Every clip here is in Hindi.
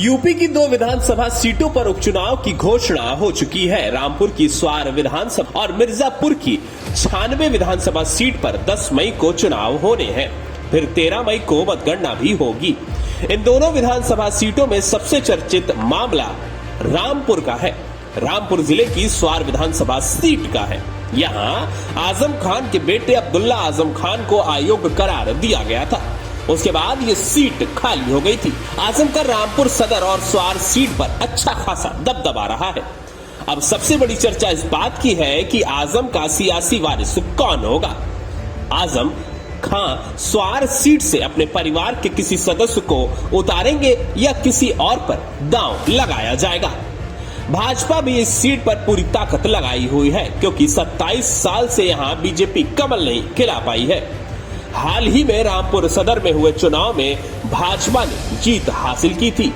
यूपी की 2 विधानसभा सीटों पर उपचुनाव की घोषणा हो चुकी है। रामपुर की स्वार विधानसभा और मिर्जापुर की 96 विधानसभा सीट पर 10 मई को चुनाव होने हैं। फिर 13 मई को मतगणना भी होगी। इन दोनों विधानसभा सीटों में सबसे चर्चित मामला रामपुर का है। रामपुर जिले की स्वार विधानसभा सीट का है। यहाँ आजम खान के बेटे अब्दुल्ला आजम खान को अयोग्य करार दिया गया था। उसके बाद ये सीट खाली हो गई थी। आजम का रामपुर सदर और स्वार सीट पर अच्छा खासा दबदबा रहा है। अब सबसे बड़ी चर्चा इस बात की है कि आजम का सियासी वारिस कौन होगा। आजम खान स्वार सीट से अपने परिवार के किसी सदस्य को उतारेंगे या किसी और पर दांव लगाया जाएगा। भाजपा भी इस सीट पर पूरी ताकत लगाई हुई है, क्योंकि 27 साल से यहाँ बीजेपी कमल नहीं खिला पाई है। हाल ही में रामपुर सदर में हुए चुनाव में भाजपा ने जीत हासिल की थी।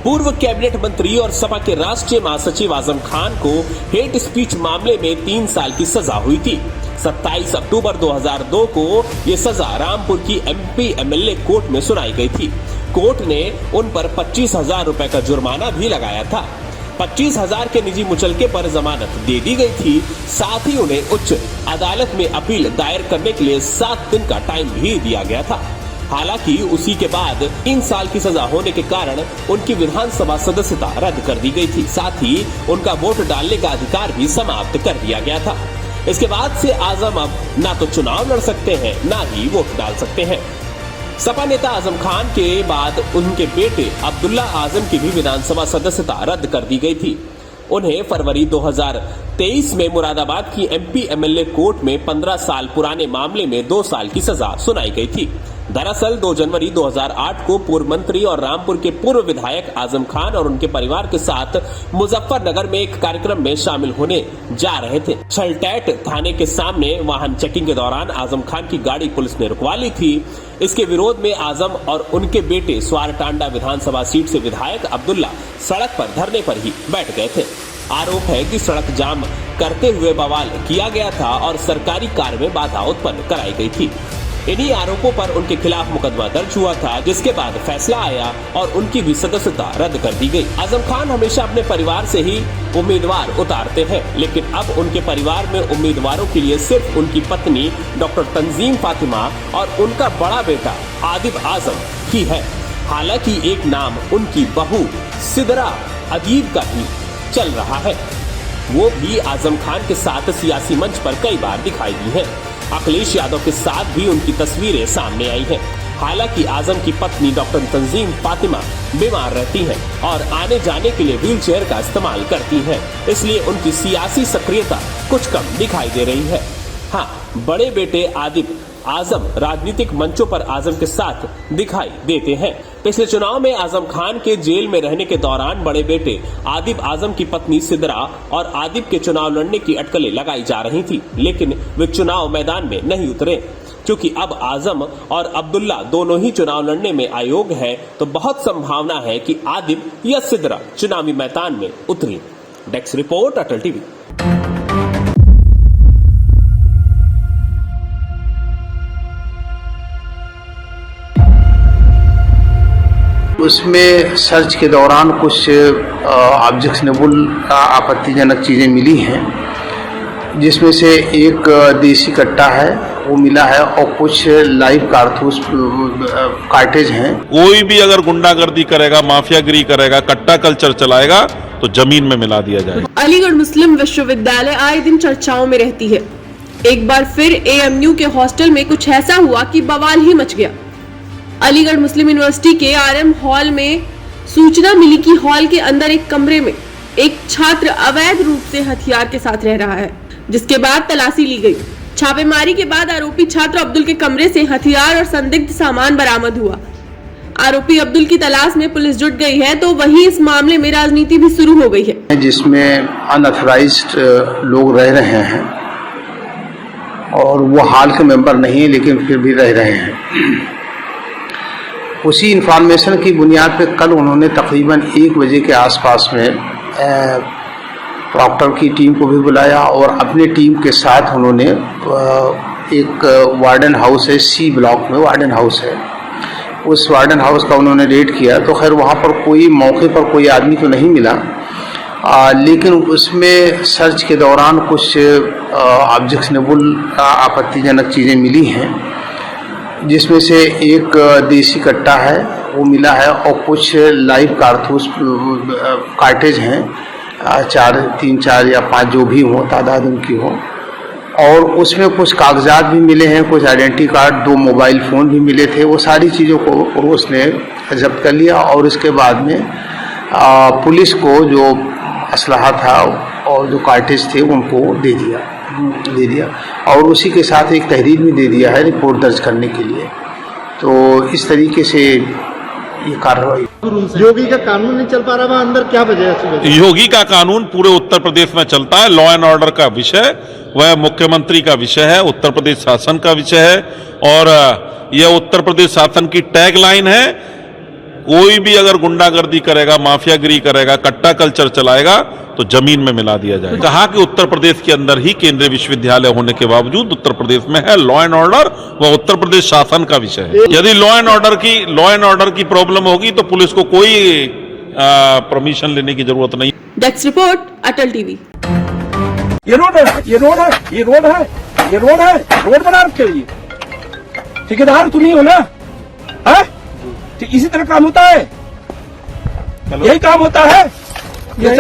पूर्व कैबिनेट मंत्री और सपा के राष्ट्रीय महासचिव आजम खान को हेट स्पीच मामले में 3 साल की सजा हुई थी। 27 अक्टूबर 2002 को ये सजा रामपुर की एमपी एमएलए कोर्ट में सुनाई गई थी। कोर्ट ने उन पर 25,000 रुपए का जुर्माना भी लगाया था। 25,000 के निजी मुचलके पर जमानत दे दी गई थी। साथ ही उन्हें उच्च अदालत में अपील दायर करने के लिए 7 दिन का टाइम भी दिया गया था। हालांकि उसी के बाद 3 साल की सजा होने के कारण उनकी विधानसभा सदस्यता रद्द कर दी गई थी। साथ ही उनका वोट डालने का अधिकार भी समाप्त कर दिया गया था। इसके बाद से आजम अब ना तो चुनाव लड़ सकते हैं, ना ही वोट डाल सकते हैं। सपा नेता आजम खान के बाद उनके बेटे अब्दुल्ला आजम की भी विधानसभा सदस्यता रद्द कर दी गई थी। उन्हें फरवरी 2023 में मुरादाबाद की एमपी एमएलए कोर्ट में 15 साल पुराने मामले में 2 साल की सजा सुनाई गई थी। दरअसल 2 जनवरी 2008 को पूर्व मंत्री और रामपुर के पूर्व विधायक आजम खान और उनके परिवार के साथ मुजफ्फरनगर में एक कार्यक्रम में शामिल होने जा रहे थे। छलटैट थाने के सामने वाहन चेकिंग के दौरान आजम खान की गाड़ी पुलिस ने रुकवा ली थी। इसके विरोध में आजम और उनके बेटे स्वार टांडा विधानसभा सीट से विधायक अब्दुल्ला सड़क पर धरने पर ही बैठ गए थे। आरोप है कि सड़क जाम करते हुए बवाल किया गया था और सरकारी कार्य में बाधा उत्पन्न कराई गई थी। इन्हीं आरोपों पर उनके खिलाफ मुकदमा दर्ज हुआ था, जिसके बाद फैसला आया और उनकी भी सदस्यता रद्द कर दी गई। आजम खान हमेशा अपने परिवार से ही उम्मीदवार उतारते हैं, लेकिन अब उनके परिवार में उम्मीदवारों के लिए सिर्फ उनकी पत्नी डॉक्टर तंजीम फातिमा और उनका बड़ा बेटा आदिब आजम ही है। हालांकि एक नाम उनकी बहू सिदरा अदीब का भी चल रहा है। वो भी आजम खान के साथ सियासी मंच पर कई बार दिखाई दी है। अखिलेश यादव के साथ भी उनकी तस्वीरें सामने आई हैं। हालांकि आजम की पत्नी डॉक्टर तंजीम फातिमा बीमार रहती हैं और आने जाने के लिए व्हीलचेयर का इस्तेमाल करती हैं, इसलिए उनकी सियासी सक्रियता कुछ कम दिखाई दे रही है। हाँ, बड़े बेटे आदिब आजम राजनीतिक मंचों पर आजम के साथ दिखाई देते हैं। पिछले चुनाव में आजम खान के जेल में रहने के दौरान बड़े बेटे आदिब आजम की पत्नी सिदरा और आदिब के चुनाव लड़ने की अटकलें लगाई जा रही थी, लेकिन वे चुनाव मैदान में नहीं उतरे। क्योंकि अब आजम और अब्दुल्ला दोनों ही चुनाव लड़ने में अयोग्य है, तो बहुत संभावना है कि आदिब या सिदरा चुनावी मैदान में उतरे। डेस्क रिपोर्ट, अटल टीवी। उसमें सर्च के दौरान कुछ ऑब्जेक्शनेबल आपत्तिजनक चीज़ें मिली हैं, जिसमें से एक देसी कट्टा है वो मिला है और कुछ लाइव कारतूस कार्टेज हैं। कोई भी अगर गुंडागर्दी करेगा, माफियागिरी करेगा, कट्टा कल्चर चलाएगा तो जमीन में मिला दिया जाएगा। अलीगढ़ मुस्लिम विश्वविद्यालय आए दिन चर्चाओं में रहती है। एक बार फिर एएमयू के हॉस्टल में कुछ ऐसा हुआ कि बवाल ही मच गया। अलीगढ़ मुस्लिम यूनिवर्सिटी के आरएम हॉल में सूचना मिली कि हॉल के अंदर एक कमरे में एक छात्र अवैध रूप से हथियार के साथ रह रहा है, जिसके बाद तलाशी ली गई। छापेमारी के बाद आरोपी छात्र अब्दुल के कमरे से हथियार और संदिग्ध सामान बरामद हुआ। आरोपी अब्दुल की तलाश में पुलिस जुट गई है, तो वहीं इस मामले में राजनीति भी शुरू हो गई है, जिसमें अनऑथराइज्ड लोग रह रहे हैं और वो हॉल के मेंबर नहीं है, लेकिन फिर भी रह रहे हैं। उसी इंफॉर्मेशन की बुनियाद पे कल उन्होंने तकरीबन 1 बजे के आसपास में प्रॉक्टर की टीम को भी बुलाया और अपने टीम के साथ उन्होंने एक वार्डन हाउस है, सी ब्लॉक में वार्डन हाउस है, उस वार्डन हाउस का उन्होंने रेड किया तो खैर वहाँ पर कोई मौके पर कोई आदमी तो नहीं मिला, लेकिन उसमें सर्च के दौरान कुछ ऑब्जेक्शनेबल आपत्तिजनक चीज़ें मिली हैं, जिसमें से एक देसी कट्टा है वो मिला है और कुछ लाइव कारतूस कार्टेज हैं, 3, 4 या 5 जो भी हो, तादाद उनकी हो, और उसमें कुछ कागजात भी मिले हैं, कुछ आइडेंटिटी कार्ड, 2 मोबाइल फ़ोन भी मिले थे। वो सारी चीज़ों को उसने जब्त कर लिया और इसके बाद में पुलिस को जो असलहा था और जो कार्टेज थे उनको दे दिया और उसी के साथ एक तहरीर भी दे दिया है रिपोर्ट दर्ज करने के लिए। तो इस तरीके से ये कार्रवाई। योगी का कानून नहीं चल पा रहा, वहाँ अंदर क्या वजह है? योगी का कानून पूरे उत्तर प्रदेश में चलता है। लॉ एंड ऑर्डर का विषय वह मुख्यमंत्री का विषय है, उत्तर प्रदेश शासन का विषय है और यह उत्तर प्रदेश शासन की टैगलाइन है। कोई भी अगर गुंडागर्दी करेगा, माफियागिरी करेगा, कट्टा कल्चर चलाएगा तो जमीन में मिला दिया जाएगा। कहा कि उत्तर प्रदेश के अंदर ही केंद्रीय विश्वविद्यालय होने के बावजूद उत्तर प्रदेश में है लॉ एंड ऑर्डर, वह उत्तर प्रदेश शासन का विषय है। यदि लॉ एंड ऑर्डर की प्रॉब्लम होगी तो पुलिस को कोई परमिशन लेने की जरूरत नहीं। डेस्क रिपोर्ट, अटल टीवी। ये रोड बना रखे हो, ये ठेकेदार तुम ही हो ना? इसी तरह काम होता है, यही काम होता है। ये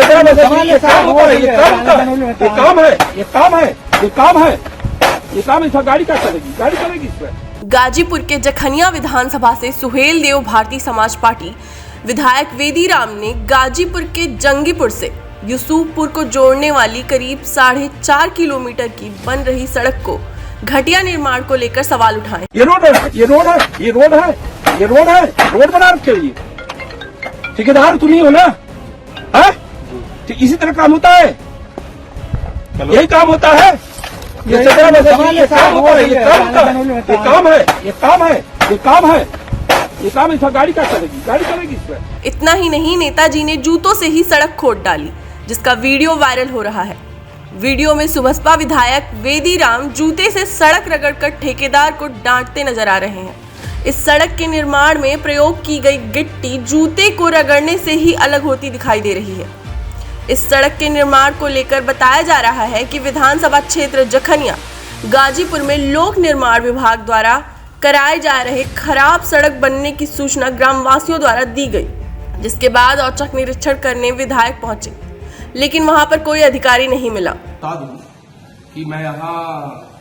काम गाड़ी क्या चलेगी, गाड़ी चलेगी इस पर। गाजीपुर के जखनिया विधानसभा से सुहेल देव भारतीय समाज पार्टी विधायक वेदी राम ने गाजीपुर के जंगीपुर से यूसुफपुर को जोड़ने वाली करीब 4.5 किलोमीटर की बन रही सड़क को घटिया निर्माण को लेकर सवाल उठाए। ये रोड बना रखे हो, ये ठेकेदार तुम ही हो ना? इसी तरह काम होता है, यही काम होता है। ये काम इस गाड़ी क्या चलेगी, गाड़ी चलेगी इस पर। इतना ही नहीं, नेताजी ने जूतों से ही सड़क खोद डाली, जिसका वीडियो वायरल हो रहा है। वीडियो में सुबसपा विधायक वेदी राम जूते से सड़क रगड़कर ठेकेदार को डांटते नजर आ रहे हैं। इस सड़क के निर्माण में प्रयोग की गई गिट्टी जूते को रगड़ने से ही अलग होती दिखाई दे रही है। इस सड़क के निर्माण को लेकर बताया जा रहा है कि विधानसभा क्षेत्र जखनिया गाजीपुर में लोक निर्माण विभाग द्वारा कराए जा रहे खराब सड़क बनने की सूचना ग्रामवासियों द्वारा दी गई, जिसके बाद औचक निरीक्षण करने विधायक पहुंचे, लेकिन वहां पर कोई अधिकारी नहीं मिला। बता दूं कि मैं यहाँ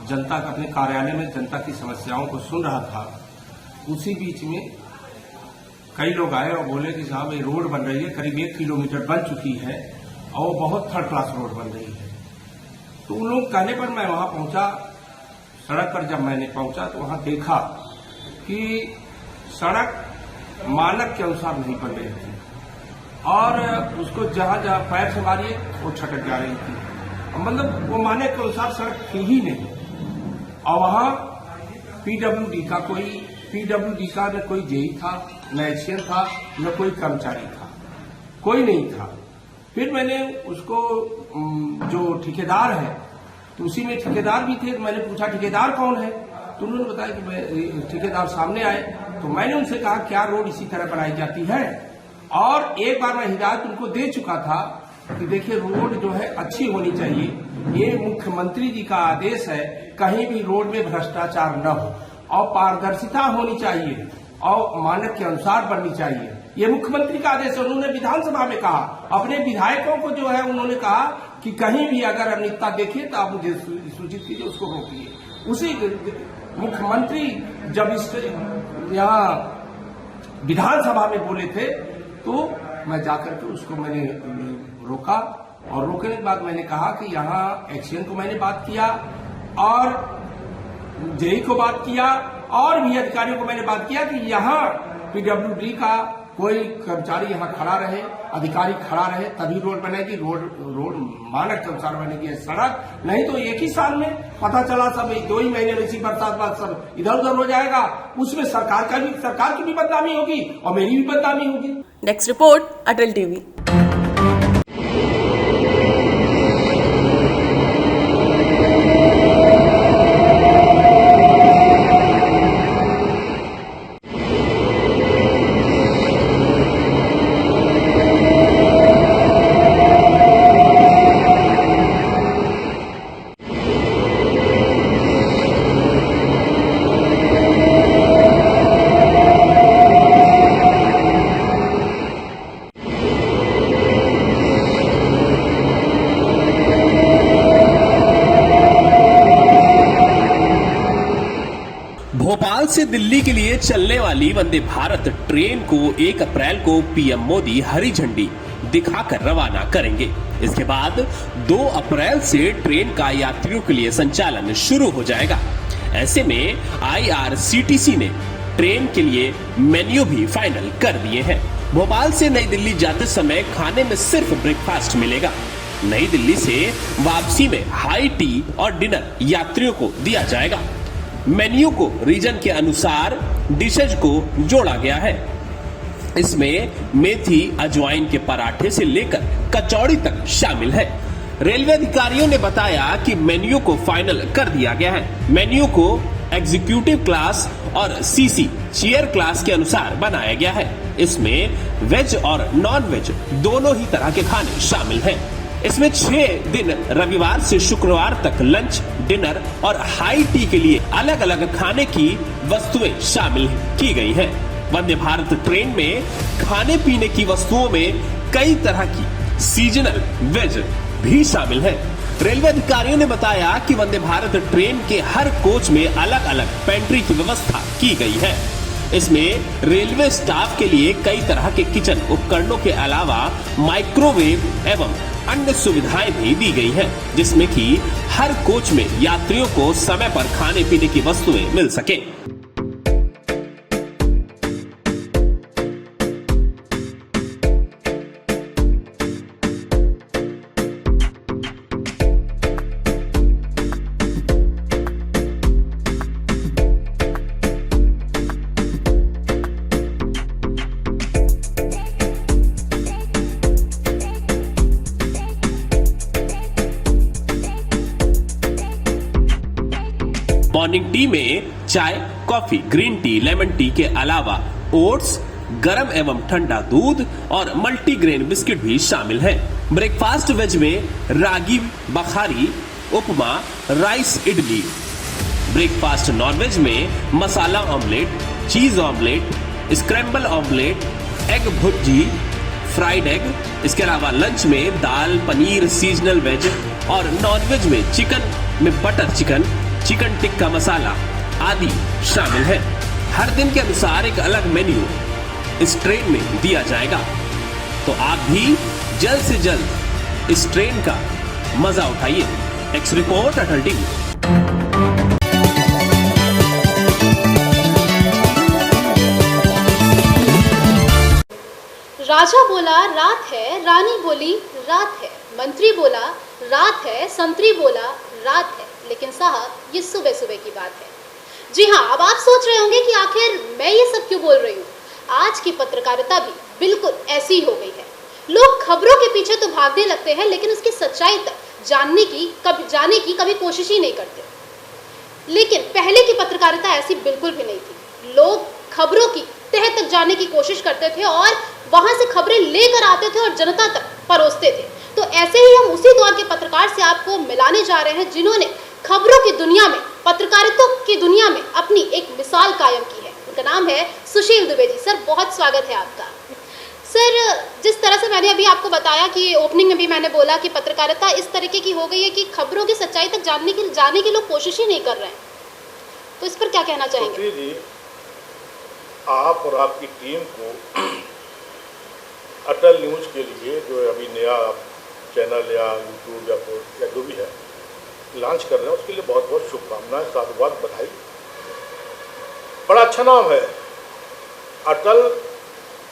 जनता का अपने कार्यालय में जनता की समस्याओं को सुन रहा था। उसी बीच में कई लोग आए और बोले कि साहब ये रोड बन रही है, करीब 1 किलोमीटर बन चुकी है और वो बहुत थर्ड क्लास रोड बन रही है। तो उन लोग कहने पर मैं वहां पहुंचा। सड़क पर जब मैंने पहुंचा तो वहां देखा कि सड़क मानक के अनुसार नहीं बन रही थी और उसको जहां जहां पैर से मारिए वो छटक जा रही थी। मतलब वो मानक के अनुसार सड़क थी ही नहीं। और वहां पीडब्ल्यूडी का न कोई जेई था, न एक्शन था, न कोई कर्मचारी था, कोई नहीं था। फिर मैंने उसको जो ठेकेदार है तो उसी में ठेकेदार भी थे, तो मैंने पूछा ठेकेदार कौन है, तो उन्होंने बताया कि ठेकेदार सामने आए। तो मैंने उनसे कहा क्या रोड इसी तरह बनाई जाती है? और एक बार मैं हिदायत उनको दे चुका था कि देखिए रोड जो है अच्छी होनी चाहिए, ये मुख्यमंत्री जी का आदेश है, कहीं भी रोड में भ्रष्टाचार न हो और पारदर्शिता होनी चाहिए और मानक के अनुसार बननी चाहिए। ये मुख्यमंत्री का आदेश है। उन्होंने विधानसभा में कहा, अपने विधायकों को जो है उन्होंने कहा कि कहीं भी अगर अनियमितता देखिए तो आप मुझे सूचित कीजिए, उसको रोकिए। उसी मुख्यमंत्री जब इस यहाँ विधानसभा में बोले थे तो मैं जाकर के उसको मैंने रोका और रोकने के बाद मैंने कहा कि यहाँ एक्शन को मैंने बात किया और जेई को बात किया और भी अधिकारियों को मैंने बात किया कि यहाँ पीडब्ल्यूडी का कोई कर्मचारी यहाँ खड़ा रहे, अधिकारी खड़ा रहे, तभी रोड बनेगी। रोड मानक के अनुसार बनेगी सड़क, नहीं तो एक ही साल में पता चला सब 2 ही महीने में इसी बरसात बाद सब इधर उधर हो जाएगा। उसमें सरकार की भी बदनामी होगी और मेरी भी बदनामी होगी। नेक्स्ट रिपोर्ट, अटल टीवी। भोपाल से दिल्ली के लिए चलने वाली वंदे भारत ट्रेन को 1 अप्रैल को पीएम मोदी हरी झंडी दिखाकर रवाना करेंगे। इसके बाद 2 अप्रैल से ट्रेन का यात्रियों के लिए संचालन शुरू हो जाएगा। ऐसे में IRCTC ने ट्रेन के लिए मेन्यू भी फाइनल कर दिए हैं। भोपाल से नई दिल्ली जाते समय खाने में सिर्फ ब्रेकफास्ट मिलेगा। नई दिल्ली से वापसी में हाई टी और डिनर यात्रियों को दिया जाएगा। मेन्यू को रीजन के अनुसार डिशेज को जोड़ा गया है। इसमें मेथी अजवाइन के पराठे से लेकर कचौड़ी तक शामिल है। रेलवे अधिकारियों ने बताया कि मेन्यू को फाइनल कर दिया गया है। मेन्यू को एग्जीक्यूटिव क्लास और सीसी चेयर क्लास के अनुसार बनाया गया है। इसमें वेज और नॉन वेज दोनों ही तरह के खाने शामिल हैं। इसमें 6 दिन रविवार से शुक्रवार तक लंच, डिनर और हाई टी के लिए अलग अलग खाने की वस्तुएं शामिल की गई हैं। वंदे भारत ट्रेन में खाने पीने की वस्तुओं में कई तरह की सीजनल वेज भी शामिल है। रेलवे अधिकारियों ने बताया कि वंदे भारत ट्रेन के हर कोच में अलग अलग पेंट्री की व्यवस्था की गई है। इसमें रेलवे स्टाफ के लिए कई तरह के किचन उपकरणों के अलावा माइक्रोवेव एवं अन्य सुविधाएं भी दी गई हैं, जिसमें कि हर कोच में यात्रियों को समय पर खाने पीने की वस्तुएं मिल सके। मॉर्निंग टी में चाय, coffee, green tea, lemon tea के अलावा ओट्स, गरम एवं ठंडा दूध और मल्टीग्रेन बिस्किट भी शामिल है। ब्रेकफास्ट वेज में ragi bhakri, upma, rice idli. Breakfast non veg में masala omelette, cheese omelette, scramble omelette, egg bhurji, fried egg. इसके अलावा लंच में दाल, पनीर, सीजनल वेज और नॉन वेज में चिकन में butter chicken, chicken tikka masala आदि शामिल है। हर दिन के अनुसार एक अलग मेन्यू इस ट्रेन में दिया जाएगा। तो आप भी जल्द से जल्द इस ट्रेन का मजा उठाइए। एक्स रिपोर्ट अटल टीवी। राजा बोला रात है, रानी बोली रात है, मंत्री बोला रात है, संतरी बोला रात है, लेकिन साहब ये सुबह सुबह की बात है। जी हाँ, अब आप सोच रहे होंगे कि आखिर मैं ये सब क्यों बोल रही हूँ। आज की पत्रकारिता भी बिल्कुल ऐसी ही हो गई है। लोग खबरों के पीछे तो भागने लगते हैं, लेकिन उसकी सच्चाई तक जाने की कभी कोशिश ही नहीं करते। लेकिन पहले की पत्रकारिता ऐसी बिल्कुल भी नहीं थी। लोग खबरों की तह तक जाने की कोशिश करते थे और वहां से खबरें लेकर आते थे और जनता तक परोसते थे। तो ऐसे ही हम उसी दौर के पत्रकार से आपको मिलाने जा रहे हैं, जिन्होंने खबरों की दुनिया में, पत्रकारिता की दुनिया में अपनी एक मिसाल कायम की है। उनका नाम है सुशील दुबे जी। सर, बहुत स्वागत है आपका। सर, जिस तरह से मैंने अभी आपको बताया कि ओपनिंग में भी मैंने बोला कि पत्रकारिता इस तरीके की हो गई है कि खबरों की सच्चाई तक जाने की लोग कोशिश ही नहीं कर रहे हैं, तो इस पर क्या कहना चाहेंगे? जी, आप और आपकी टीम को अटल न्यूज के लिए जो अभी नया चैनल या यूट्यूब या जो भी है लॉन्च कर रहे हैं, उसके लिए बहुत बहुत शुभकामनाएं, साधुवाद, बधाई। बड़ा अच्छा नाम है अटल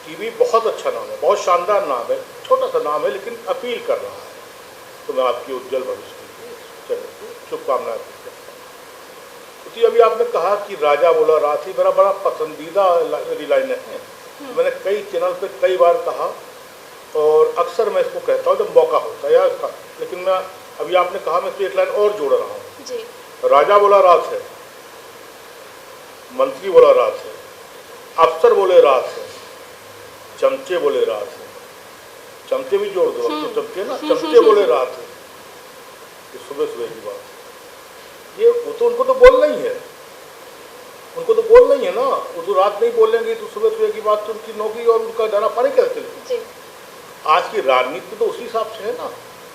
टीवी, बहुत अच्छा नाम है, बहुत शानदार नाम है। छोटा सा नाम है लेकिन अपील कर रहा है। तो मैं आपकी उज्जवल भविष्य के लिए चैनल को शुभकामनाएं देता हूँ। तो अभी आपने कहा कि राजा बोला रात ही, मेरा बड़ा पसंदीदा मेरी लाइन है। मैंने कई चैनल पे कई बार कहा और अक्सर मैं इसको कहता हूँ जब मौका होता है, लेकिन मैं अभी आपने कहा, मैं तो एक लाइन और जोड़ रहा हूँ। राजा बोला रात है, मंत्री बोला रात है, अफसर बोले रात है, चमचे बोले रात है। चमचे भी जोड़ दो, तो चमचे ना, चमचे बोले रात है। ये सुबह सुबह की बात है। ये वो तो उनको तो बोलना ही है, उनको तो बोलना ही है ना। वो तो रात नहीं बोलेंगे तो सुबह सुबह की बात तो उनकी नौकरी और उनका दाना पानी कैसे चलेगी। आज की राजनीति तो उसी हिसाब से है ना।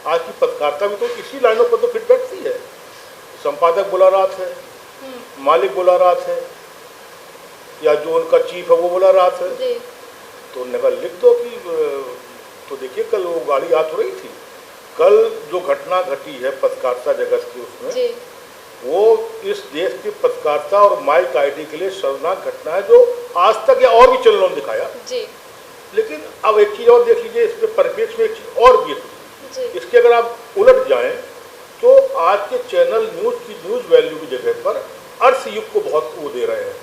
आज की पत्रकारिता भी तो इसी लाइनों पर तो फिट बैठती है। संपादक बोला रात है, मालिक बोला रात है, या जो उनका चीफ है वो बोला रात है। जी। तो उन्होंने कहा लिख दो कि तो देखिए कल वो गाड़ी आ तो रही थी, कल जो घटना घटी है पत्रकारिता जगत की उसमें जी। वो इस देश की पत्रकारिता और माइक आईडी के लिए शर्मनाक घटना है जो आज तक या और भी चैनलों ने दिखाया। जी। लेकिन अब एक चीज़ और देख लीजिए, इसमें परिप्रेक्ष्य में एक चीज़ और भी है। इसके अगर आप उलट जाएं तो आज के चैनल न्यूज़ की न्यूज़ वैल्यू की जगह पर अर्थ युग को बहुत वो दे रहे हैं,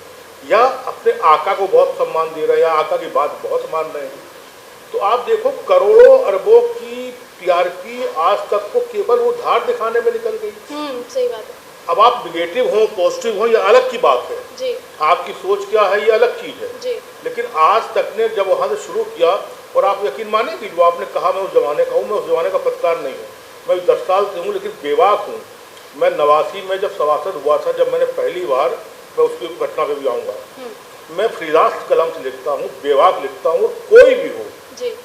या अपने आका को बहुत सम्मान दे रहे हैं, या आका की बात बहुत मान रहे हैं। तो आप देखो करोड़ों अरबों की टीआरपी आज तक को केवल वो धार दिखाने में निकल गई। सही बात है। अब आप निगेटिव हो पॉजिटिव हो ये अलग की बात है जी। आपकी सोच क्या है ये अलग चीज़ है जी। लेकिन आज तक ने जब वहाँ से शुरू किया, और आप यकीन मानेंगे जो आपने कहा मैं उस जमाने का हूँ, मैं उस जमाने का पत्रकार नहीं हूँ, मैं 10 साल से हूँ लेकिन बेबाक हूँ। मैं 89 में जब सभासद हुआ था, जब मैंने पहली बार, मैं उसकी घटना पे भी आऊँगा, मैं फ्रीलांस कलम से लिखता हूँ, बेबाक लिखता हूँ, कोई भी हो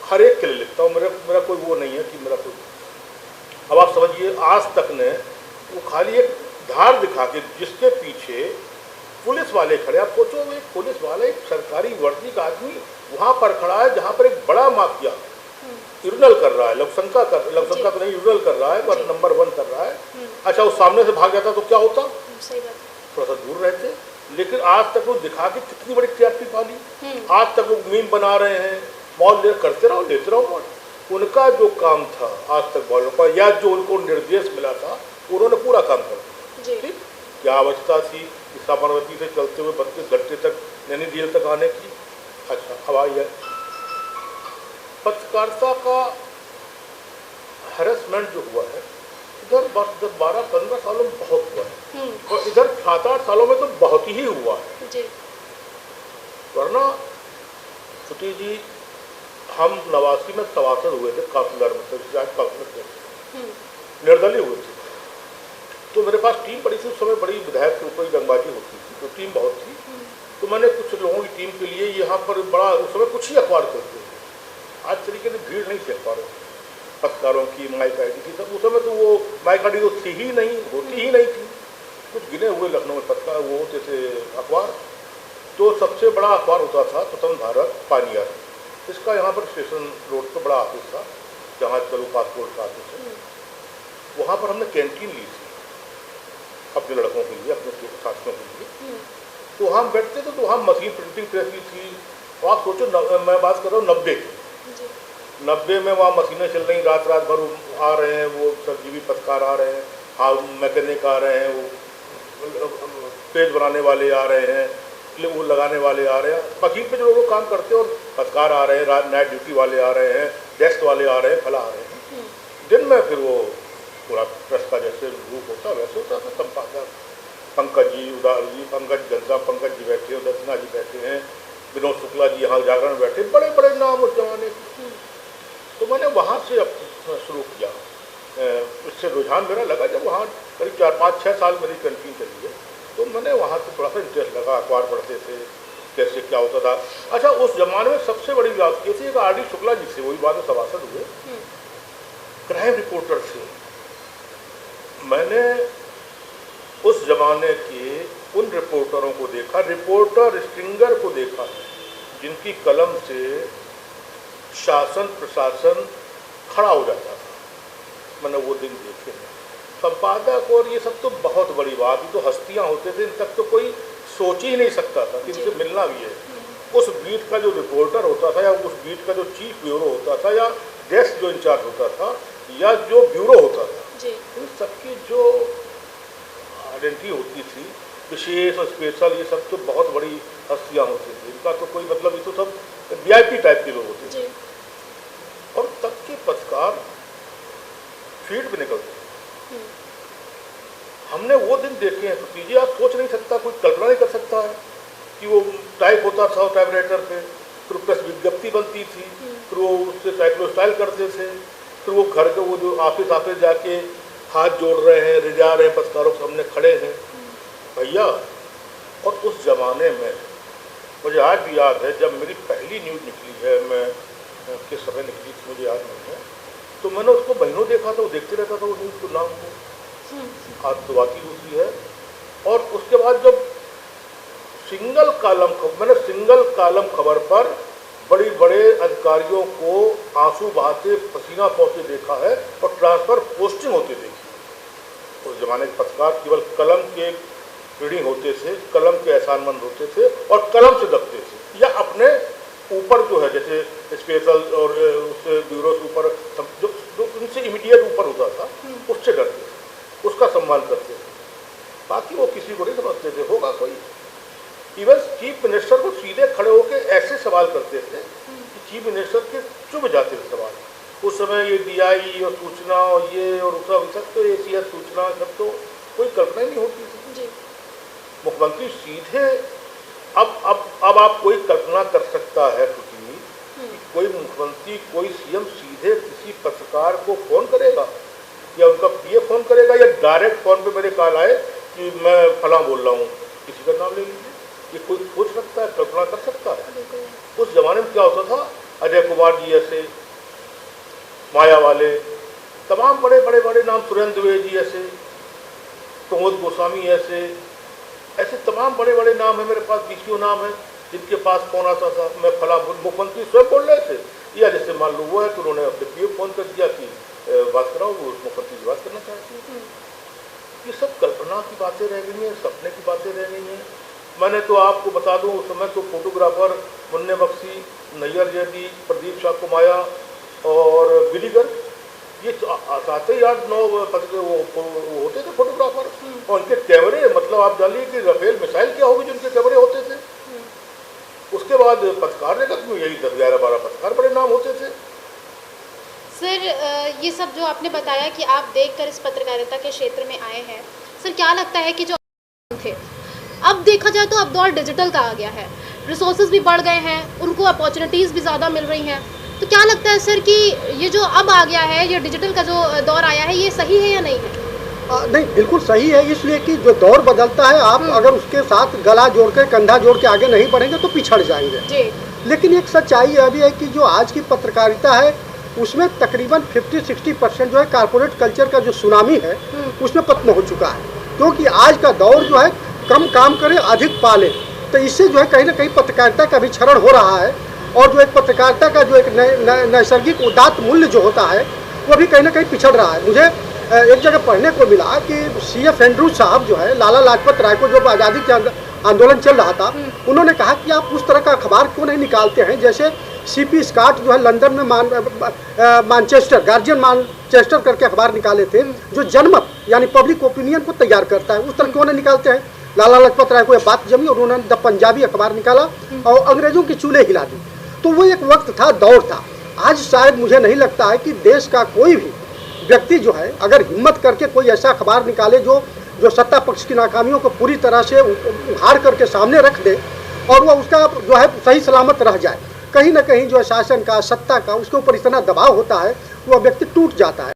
हर एक के लिए लिखता हूँ, मेरा कोई वो नहीं है कि मेरा कोई। अब आप समझिए आज तक ने वो खाली एक धार दिखा के जिसके पीछे पुलिस वाले खड़े, आप सोचो एक पुलिस वाला एक सरकारी वर्दी का आदमी वहाँ पर खड़ा है जहाँ पर एक बड़ा माफिया यूरिनल कर रहा है, लवशंका तो नहीं यूरिनल कर रहा है, पर नंबर 1 कर रहा है। अच्छा वो सामने से भाग जाता तो क्या होता, थोड़ा सा दूर रहते। लेकिन आज तक वो दिखा के कितनी बड़ी टीआरपी पाली, आज तक लोग मीम बना रहे हैं, मॉल करते रहो लेते रहो मॉल। उनका जो काम था आज तक वालों का, या जो उनको निर्देश मिला था उन्होंने पूरा काम कर दिया। ठीक, क्या अवस्था थी साबरमती से चलते हुए 32 घंटे तक नैनीझील तक आने की। अच्छा अब आइए पत्रकारिता का हैरेसमेंट जो हुआ है इधर 12-15 सालों में बहुत हुआ है, और इधर 7-8 सालों में तो बहुत ही हुआ है। वरना छुट्टी जी हम 89 में सभासद हुए थे काउंसिलर में, निर्दलीय हुए थे, तो मेरे पास टीम पड़ी थी उस समय, बड़ी विधायक के ऊपर गंगबाजी होती थी तो टीम बहुत थी। तो मैंने कुछ लोगों की टीम के लिए यहाँ पर बड़ा, उस समय कुछ ही अखबार चलते थे, आज तरीके से भीड़ नहीं थी अखबारों पत्रकारों की, माइक आईडी की, तब उस समय तो वो माइक आईडी तो थी ही नहीं, होती ही नहीं थी। कुछ गिने हुए लखनऊ में पत्रकार वो होते थे अखबार। तो सबसे बड़ा अखबार होता था स्वतंत्र भारत पानियर, इसका यहाँ पर स्टेशन रोड पर बड़ा ऑफिस था जहाँ चलो पासपोर्ट का ऑफिस है। वहाँ पर हमने कैंटीन ली थी अपने लड़कों के लिए, अपने साथियों के लिए। तो हम बैठते थे, तो वहाँ मशीन प्रिंटिंग प्रेस भी थी। और आप सोचो मैं बात कर रहा हूँ 90 में वहाँ मशीनें चल रही, रात भर आ रहे हैं वो सरजीवी पत्रकार आ रहे हैं, हाँ मैकेनिक आ रहे हैं, वो पेज बनाने वाले आ रहे हैं, वो लगाने वाले आ रहे हैं, मशीन पे जो लोग काम करते हैं, और पत्रकार आ रहे हैं, रात नाइट ड्यूटी वाले आ रहे हैं, डेस्क वाले आ रहे हैं, फला आ रहे हैं। दिन में फिर वो पूरा प्रेस का जैसे रूप होता वैसे होता था। संपादक पंकज जी, उदार जी, पंकज जी बैठे हैं, दर्शना जी बैठे हैं, विनोद शुक्ला जी यहाँ जागरण बैठे, बड़े बड़े नाम उस जमाने के। तो मैंने वहाँ से अब शुरू किया, इससे रुझान मेरा लगा जब वहाँ करीब 4-5-6 साल मेरी कैंटीन चली है, तो मैंने वहाँ से थोड़ा सा इंटरेस्ट लगा, अखबार पढ़ते थे कैसे क्या होता था। अच्छा उस जमाने में सबसे बड़ी बात की थी, एक आर डी शुक्ला जी से, वही बाद में सभासद हुए, क्राइम रिपोर्टर थे। मैंने उस जमाने के उन रिपोर्टरों को देखा, रिपोर्टर स्ट्रिंगर को देखा है, जिनकी कलम से शासन प्रशासन खड़ा हो जाता था। मैंने वो दिन देखे हैं। संपादक और ये सब तो बहुत बड़ी बात, ये तो हस्तियां होते थे, इन तक तो कोई सोच ही नहीं सकता था कि इनसे मिलना भी है। उस बीट का जो रिपोर्टर होता था, या उस बीट का जो चीफ ब्यूरो होता था, या डेस्क जो इंचार्ज होता था, या जो ब्यूरो होता था, इन सबकी जो आइडेंटिटी होती थी विशेष और स्पेशल, ये सब तो बहुत बड़ी हस्तियां होती थी। इनका तो कोई मतलब, ये तो सब VIP टाइप के लोग होते थे। और तब के पत्रकार फील्ड पे निकलते थे। हमने वो दिन देखे हैं, तो कीजिए आप सोच नहीं सकता, कोई कल्पना नहीं कर सकता है कि वो टाइप होता था टाइपराइटर पे, फिर प्रेस विज्ञप्ति बनती थी, फिर वो उससे साइक्लोस्टाइल करते थे, फिर वो घर के वो जो ऑफिस जाके हाथ जोड़ रहे हैं, रिझा रहे हैं, पत्रकारों के सामने खड़े हैं भैया। और उस जमाने में मुझे आज भी याद है, जब मेरी पहली न्यूज़ निकली है, मैं किस समय निकली थी मुझे याद नहीं है, तो मैंने उसको महीनों देखा था, वो देखते रहता था वो न्यूज़ को, नाम को। आज तो बात ही दूसरी है। और उसके बाद जब मैंने सिंगल कॉलम खबर पर बड़ी बड़े अधिकारियों को आंसू बहाते पसीना पोंछते देखा है और ट्रांसफर पोस्टिंग होते देखी। उस जमाने के पत्रकार केवल कलम के रीडिंग होते थे, कलम के एहसानमंद होते थे और कलम से दबते थे, या अपने ऊपर जो है जैसे स्पेशल और उससे ब्यूरो से ऊपर जो उनसे इमीडिएट ऊपर होता था उससे डरते थे, उसका सम्मान करते थे। बाकी वो किसी को नहीं समझते थे होगा कोई। इवन चीफ मिनिस्टर को सीधे खड़े होकर ऐसे सवाल करते थे कि चीफ मिनिस्टर के चुभ जाते थे सवाल। उस समय ये DI और सूचना और ये और सब तो ACS सूचना सब तो कोई कल्पना ही नहीं होती थी। मुख्यमंत्री सीधे अब आप कोई कल्पना कर सकता है कि कोई मुख्यमंत्री कोई CM सीधे किसी पत्रकार को फोन करेगा या उनका PA फोन करेगा या डायरेक्ट फोन पे मेरे कॉल आए कि मैं फलां बोल रहा हूँ, किसी का नाम ले लीजिए, ये कोई सोच सकता है, कल्पना कर सकता है? उस जमाने में क्या होता था, अजय कुमार जी ऐसे, माया वाले, तमाम बड़े नाम, सुरेंद्र द्विवेदी जी ऐसे, प्रमोद गोस्वामी ऐसे तमाम बड़े नाम है मेरे पास, 20 नाम है जिनके पास फोन आता था। मैं फला मुख्यमंत्री स्वयं बोल रहे थे, या जैसे मान लो वो है तो उन्होंने अपने PA फोन कर दिया कि बात कराओ, वो मुख्यमंत्री से बात करना चाहते हैं। ये सब कल्पना की बातें रह गई हैं, सपने की बातें रह गई हैं। मैंने तो आपको बता दूं, उस समय तो फोटोग्राफर मुन्ने बख्शी, नैयर जैदी, प्रदीप शाह माया और बिलीगर, ये 7-8-9 वो होते थे फोटोग्राफर, और उनके कैमरे, मतलब आप जानिए कि राफेल मिसाइल क्या होगी जिनके कैमरे होते थे। उसके बाद पत्रकार जगत में यही 10-11-12 पत्रकार बड़े नाम होते थे। सर, ये सब जो आपने बताया कि आप देखकर इस पत्रकारिता के क्षेत्र में आए हैं, सर क्या लगता है कि जो थे, अब देखा जाए तो अब दौर डिजिटल का आ गया है, रिसोर्सेज भी बढ़ गए हैं, उनको अपॉर्चुनिटीज़ भी ज़्यादा मिल रही हैं, तो क्या लगता है सर कि ये जो अब आ गया है, ये डिजिटल का जो दौर आया है, ये सही है या नहीं है? नहीं, बिल्कुल सही है, इसलिए कि जो दौर बदलता है, आप अगर उसके साथ गला जोड़ के, कंधा जोड़ के आगे नहीं बढ़ेंगे तो पिछड़ जाएंगे जी। लेकिन एक सच्चाई यह भी है कि जो आज की पत्रकारिता है उसमें तकरीबन 50-60% जो है कारपोरेट कल्चर का जो सुनामी है उसमें पतन हो चुका है, क्योंकि आज का दौर जो है कम काम करे अधिक पाले, तो इससे जो है कहीं ना कहीं पत्रकारिता का भी क्षरण हो रहा है। और जो एक पत्रकारिता का जो एक नैसर्गिक उदात्त मूल्य जो होता है वो भी कहीं ना कहीं पिछड़ रहा है। मुझे एक जगह पढ़ने को मिला कि CF एंड्रूज साहब जो है, लाला लाजपत राय को जब आज़ादी के आंदोलन चल रहा था, उन्होंने कहा कि आप उस तरह का अखबार क्यों नहीं निकालते हैं जैसे CP स्कॉट जो है लंदन में मैनचेस्टर, गार्जियन मैनचेस्टर करके अखबार निकाले थे जो जनमत यानी पब्लिक ओपिनियन को तैयार करता है, उस तरह क्यों नहीं निकालते हैं? लाला लाजपत राय को यह बात जमी और उन्होंने द पंजाबी अखबार निकाला और अंग्रेजों की चूल्हे हिला दी। तो वो एक वक्त था, दौर था। आज शायद मुझे नहीं लगता है कि देश का कोई भी व्यक्ति जो है अगर हिम्मत करके कोई ऐसा अखबार निकाले जो सत्ता पक्ष की नाकामियों को पूरी तरह से उखाड़ करके सामने रख दे और वो उसका जो है सही सलामत रह जाए। कहीं ना कहीं जो है शासन का, सत्ता का, उसके ऊपर इतना दबाव होता है, वो व्यक्ति टूट जाता है।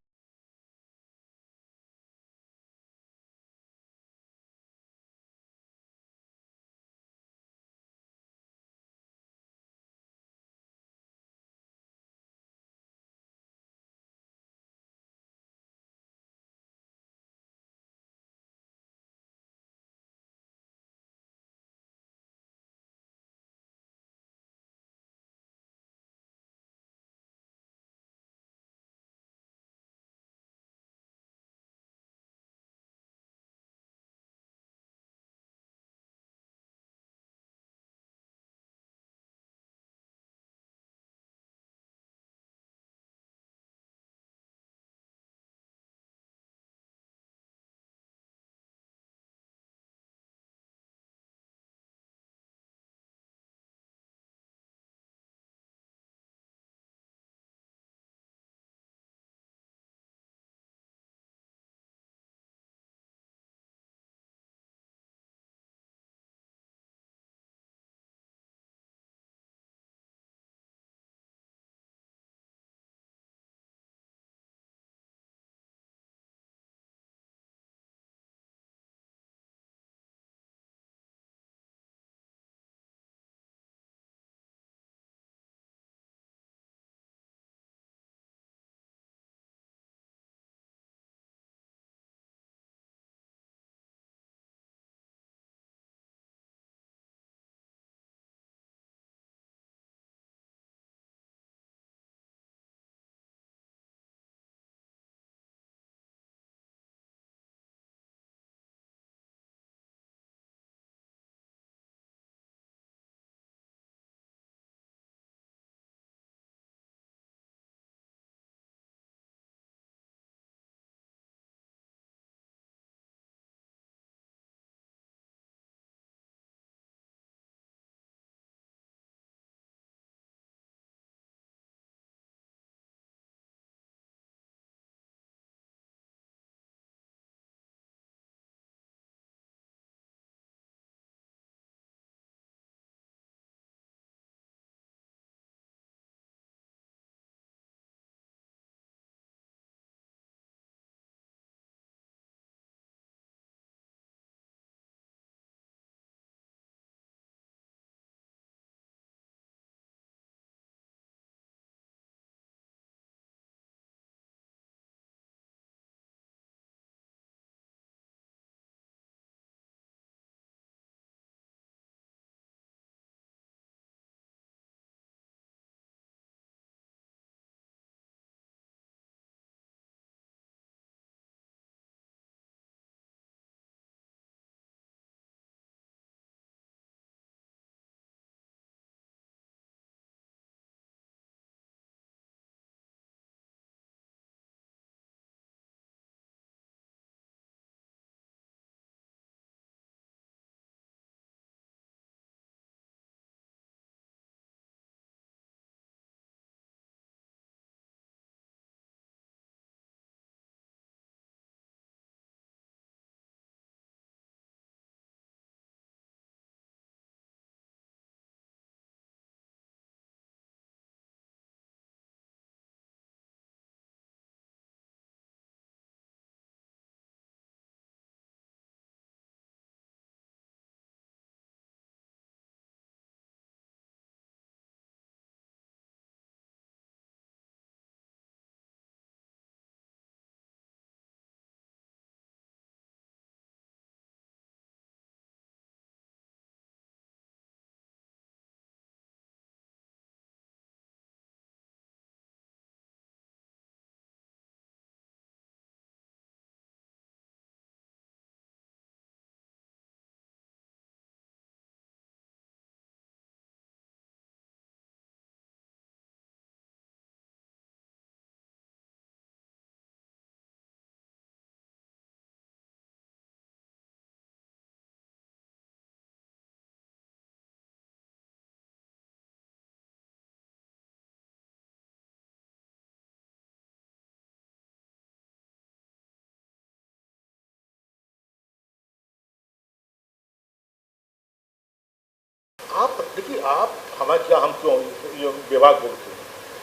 आप देखिए, आप हमारे क्या, हम क्यों ये विभाग बोलते हैं,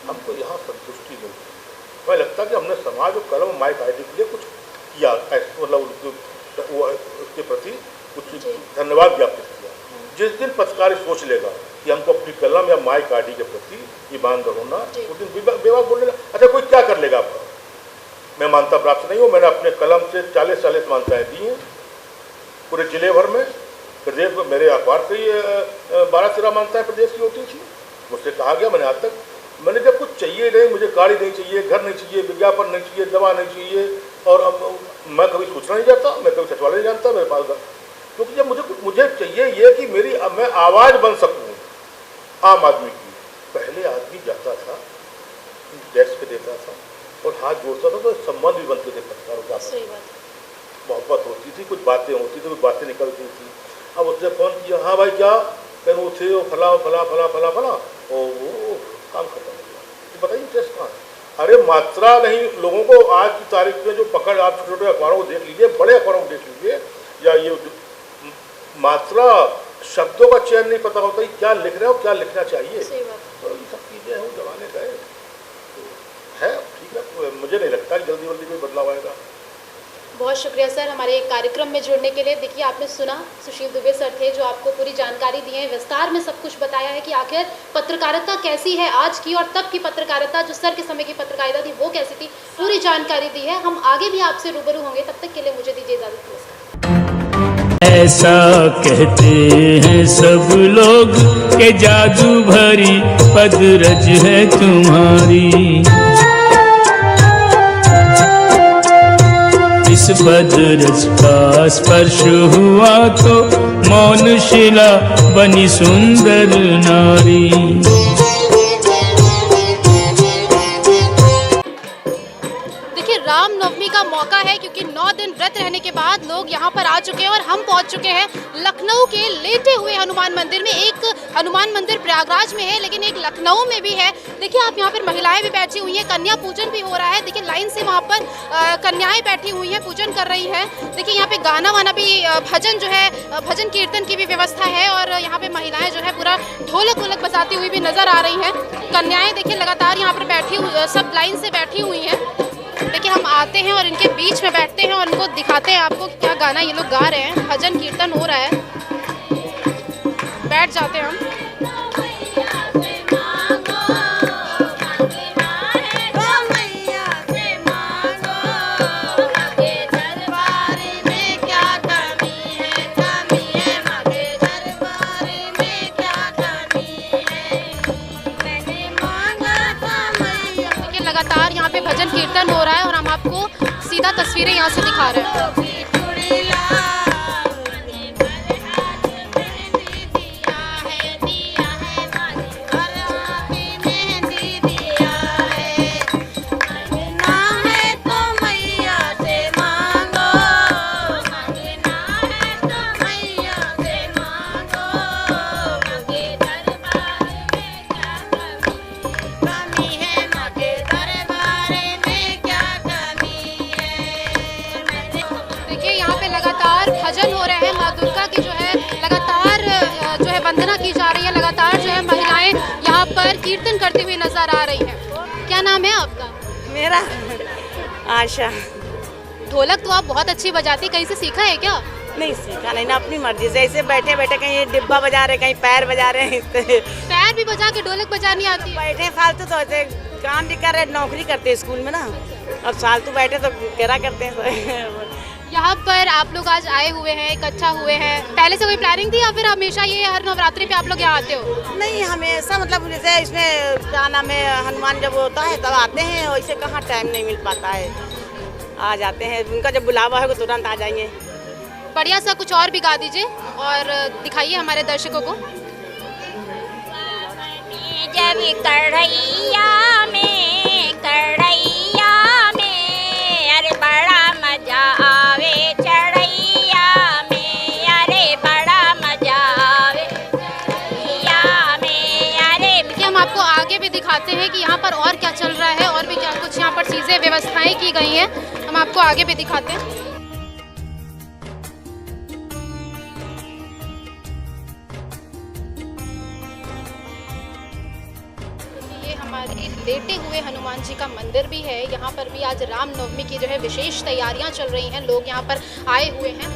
हमको यहाँ संतुष्टि मिलती है। हमें लगता है कि हमने समाज और कलम माइक आईडी के लिए कुछ किया, मतलब वो उसके प्रति कुछ धन्यवाद ज्ञापित किया। जिस दिन पत्रकार सोच लेगा कि हमको अपनी कलम या माइक आईडी के प्रति ईमानदार होना, उस दिन विभाग बोलने लगा। अच्छा, कोई क्या कर लेगा आपका? मैं मान्यता प्राप्त नहीं हूँ, मैंने अपने कलम से 40 मान्यताएँ दी हैं पूरे जिले भर में। प्रदेश में मेरे अखबार से 12-13 मान्यताएँ प्रदेश की होती थी। मुझसे कहा गया, मैंने आज तक, मैंने जब कुछ चाहिए नहीं, मुझे गाड़ी नहीं चाहिए, घर नहीं चाहिए, विज्ञापन नहीं चाहिए, दवा नहीं चाहिए, और अब मैं कभी सूचना नहीं जाता, मैं कभी सचिवालय नहीं जानता मेरे पास, क्योंकि जब मुझे चाहिए ये कि मैं आवाज़ बन सकूँ आम आदमी की। पहले आदमी जाता था, डेस्क देता था और हाथ जोड़ता था, तो संबंध भी बनते थे पत्रकारों का, मोहब्बत होती थी, कुछ बातें होती थी, कुछ बातें निकलती थी। अब उसने फ़ोन किया, हाँ भाई क्या कहूँ, वो थे, वो फला फला फला फला फला, और वो काम खत्म हो गया। तो बताइए इंटरेस्ट कहाँ है? अरे मात्रा नहीं, लोगों को आज की तारीख में जो पकड़, आप छोटे छोटे अखबारों को देख लीजिए, बड़े अखबारों को देख लीजिए, या ये मात्रा, शब्दों का चयन नहीं पता होता कि क्या लिख रहे हो, क्या लिखना चाहिए। तो ये सब चीज़ें हैं, जमाने गए तो है, ठीक है। मुझे नहीं लगता कि जल्दी जल्दी कोई बदलाव आएगा। बहुत शुक्रिया सर हमारे कार्यक्रम में जुड़ने के लिए। देखिए, आपने सुना, सुशील दुबे सर थे जो आपको पूरी जानकारी दी है, विस्तार में सब कुछ बताया है कि आखिर पत्रकारिता कैसी है आज की, और तब की पत्रकारिता, जो सर के समय की पत्रकारिता थी, वो कैसी थी, पूरी जानकारी दी है। हम आगे भी आपसे रूबरू होंगे, तब तक के लिए मुझे दीजिए इजाजत। नमस्कार। ऐसा कहते हैं सब लोग कि जादू भरी पदरज है तुम्हारी, इस पदरज का स्पर्श हुआ तो मौन शिला बनी सुंदर नारी। रामनवमी का मौका है, क्योंकि 9 दिन व्रत रहने के बाद लोग यहाँ पर आ चुके हैं और हम पहुँच चुके हैं लखनऊ के लेटे हुए हनुमान मंदिर में। एक हनुमान मंदिर प्रयागराज में है, लेकिन एक लखनऊ में भी है। देखिए, आप यहाँ पर महिलाएं भी बैठी हुई हैं, कन्या पूजन भी हो रहा है। देखिए, लाइन से वहाँ पर कन्याएं बैठी हुई हैं, पूजन कर रही हैं। देखिए, यहाँ पे गाना वाना भी, भजन जो है, भजन कीर्तन की भी व्यवस्था है, और यहाँ पे महिलाएं जो है पूरा ढोलक वोलक बजाती हुई भी नजर आ रही हैं। कन्याएं देखिए लगातार यहाँ पर बैठी हुई, सब लाइन से बैठी हुई हैं। देखिए, हम आते हैं और इनके बीच में बैठते हैं और इनको दिखाते हैं आपको क्या गाना ये लोग गा रहे हैं। भजन कीर्तन हो रहा है, बैठ जाते हैं हम। लगातार यहाँ पे भजन कीर्तन हो रहा है और हम आपको सीधा तस्वीरें यहाँ से दिखा रहे हैं। भजन हो रहे हैं, माँ दुर्गा की जो है लगातार जो है वंदना की जा रही है, लगातार जो है महिलाएं यहाँ पर कीर्तन करती हुई नजर आ रही हैं। क्या नाम है आपका? मेरा आशा। ढोलक तो आप बहुत अच्छी बजाती, कहीं से सीखा है क्या? नहीं सीखा नहीं ना, अपनी मर्जी से ऐसे बैठे बैठे कहीं डिब्बा बजा रहे, कहीं पैर बजा रहे हैं। पैर भी बजा के ढोलक बजानी आती है? बैठे फालतू तो ऐसे काम भी कर रहे, नौकरी करते हैं स्कूल में ना, अब फालतू बैठे तो क्या करते हैं। यहाँ पर आप लोग आज आए हुए हैं, इकट्ठा हुए हैं, पहले से कोई प्लानिंग थी या फिर हमेशा ये हर नवरात्रि पे आप लोग यहाँ आते हो? नहीं, हमेशा मतलब जैसे इसमें क्या नाम है, हनुमान जब होता है तब आते हैं, वैसे कहाँ टाइम नहीं मिल पाता है, आ जाते हैं, उनका जब बुलावा है तो तुरंत आ जाएंगे। बढ़िया सा कुछ और भी गा दीजिए और दिखाइए हमारे दर्शकों को। जब कढ़ैया में अरे बड़ा मजा आवे चढ़ैया में, अरे बड़ा मजा आवे चढ़ैया में, अरे। हम आपको आगे भी दिखाते हैं कि यहाँ पर और क्या चल रहा है, और भी क्या कुछ यहाँ पर चीज़ें व्यवस्थाएं की गई हैं, हम आपको आगे भी दिखाते हैं। हमारे लेटे हुए हनुमान जी का मंदिर भी है। यहाँ पर भी आज रामनवमी की जो है विशेष तैयारियां चल रही हैं, लोग यहाँ पर आए हुए हैं।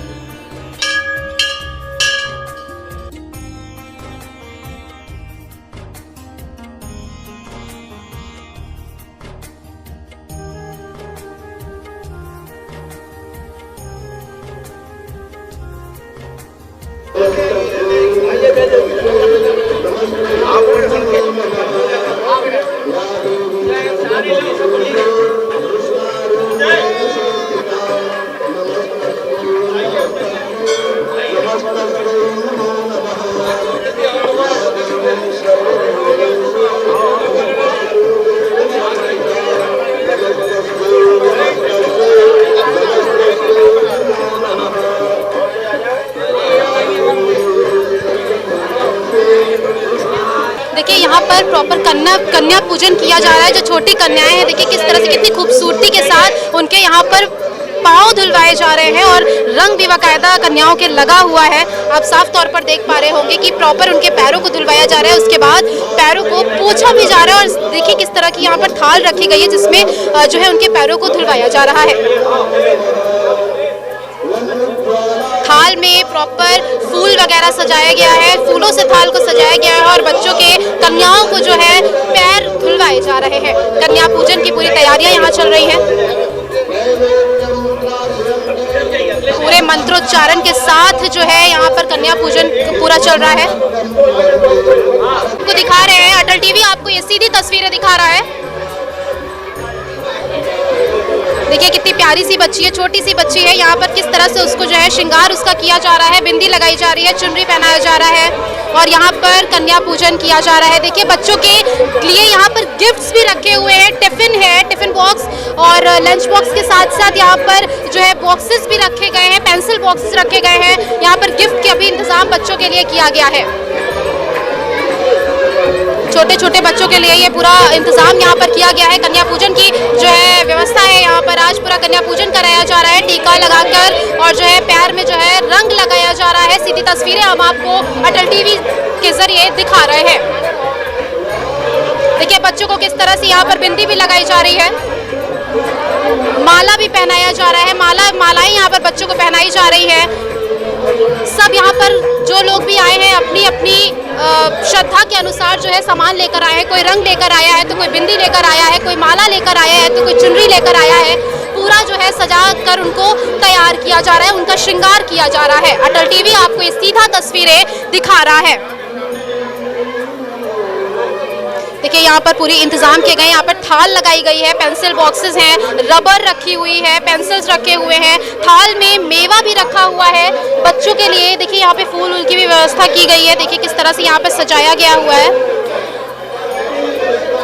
देखिए यहाँ पर प्रॉपर कन्या पूजन किया जा रहा है। जो छोटी कन्याएं हैं, देखिए किस तरह से कितनी खूबसूरती के साथ उनके यहाँ पर पाँव धुलवाए जा रहे हैं और रंग भी बाकायदा कन्याओं के लगा हुआ है। आप साफ तौर पर देख पा रहे होंगे कि प्रॉपर उनके पैरों को धुलवाया जा रहा है, उसके बाद पैरों को पोंछा भी जा रहा है। और देखिए किस तरह की यहाँ पर थाल रखी गई है जिसमें जो है उनके पैरों को धुलवाया जा रहा है। थाल में प्रॉपर फूल वगैरह सजाया गया है, फूलों से थाल को सजाया गया है और बच्चों के कन्याओं को जो है पैर धुलवाए जा रहे हैं। कन्या पूजन की पूरी तैयारियां यहाँ चल रही हैं। पूरे मंत्रोच्चारण के साथ जो है यहाँ पर कन्या पूजन पूरा चल रहा है। आपको दिखा रहे हैं, अटल टीवी आपको ये सीधी तस्वीरें दिखा रहा है। देखिए कितनी प्यारी सी बच्ची है, छोटी सी बच्ची है। यहाँ पर किस तरह से उसको जो है श्रृंगार उसका किया जा रहा है, बिंदी लगाई जा रही है, चुनरी पहनाया जा रहा है और यहाँ पर कन्या पूजन किया जा रहा है। देखिए बच्चों के लिए यहाँ पर गिफ्ट्स भी रखे हुए हैं, टिफिन है, टिफिन बॉक्स और लंच बॉक्स के साथ साथ यहाँ पर जो है बॉक्सेस भी रखे गए हैं, पेंसिल बॉक्सेस रखे गए हैं। यहाँ पर गिफ्ट का भी इंतजाम बच्चों के लिए किया गया है। छोटे छोटे बच्चों के लिए ये पूरा इंतजाम यहाँ पर किया गया है। कन्या पूजन की जो है व्यवस्था है, यहाँ पर आज पूरा कन्या पूजन कराया जा रहा है, टीका लगाकर और जो है पैर में जो है रंग लगाया जा रहा है। सीधी तस्वीरें हम आपको अटल टीवी के जरिए दिखा रहे हैं। देखिए बच्चों को किस तरह से यहाँ पर बिंदी भी लगाई जा रही है, माला भी पहनाया जा रहा है, मालाएं यहाँ पर बच्चों को पहनाई जा रही है। सब यहाँ पर जो लोग भी आए हैं अपनी अपनी श्रद्धा के अनुसार जो है सामान लेकर आए हैं। कोई रंग लेकर आया है तो कोई बिंदी लेकर आया है, कोई माला लेकर आया है तो कोई चुनरी लेकर आया है। पूरा जो है सजा कर उनको तैयार किया जा रहा है, उनका श्रृंगार किया जा रहा है। अटल टीवी आपको ये सीधा तस्वीरें दिखा रहा है। देखिए यहाँ पर पूरी इंतजाम किए गए, यहाँ पर थाल लगाई गई है, पेंसिल बॉक्सेस हैं, रबर रखी हुई है, पेंसिल्स रखे हुए हैं, थाल में मेवा भी रखा हुआ है बच्चों के लिए। देखिए यहाँ पे फूल की भी व्यवस्था की गई है। देखिए किस तरह से यहाँ पे सजाया गया हुआ है।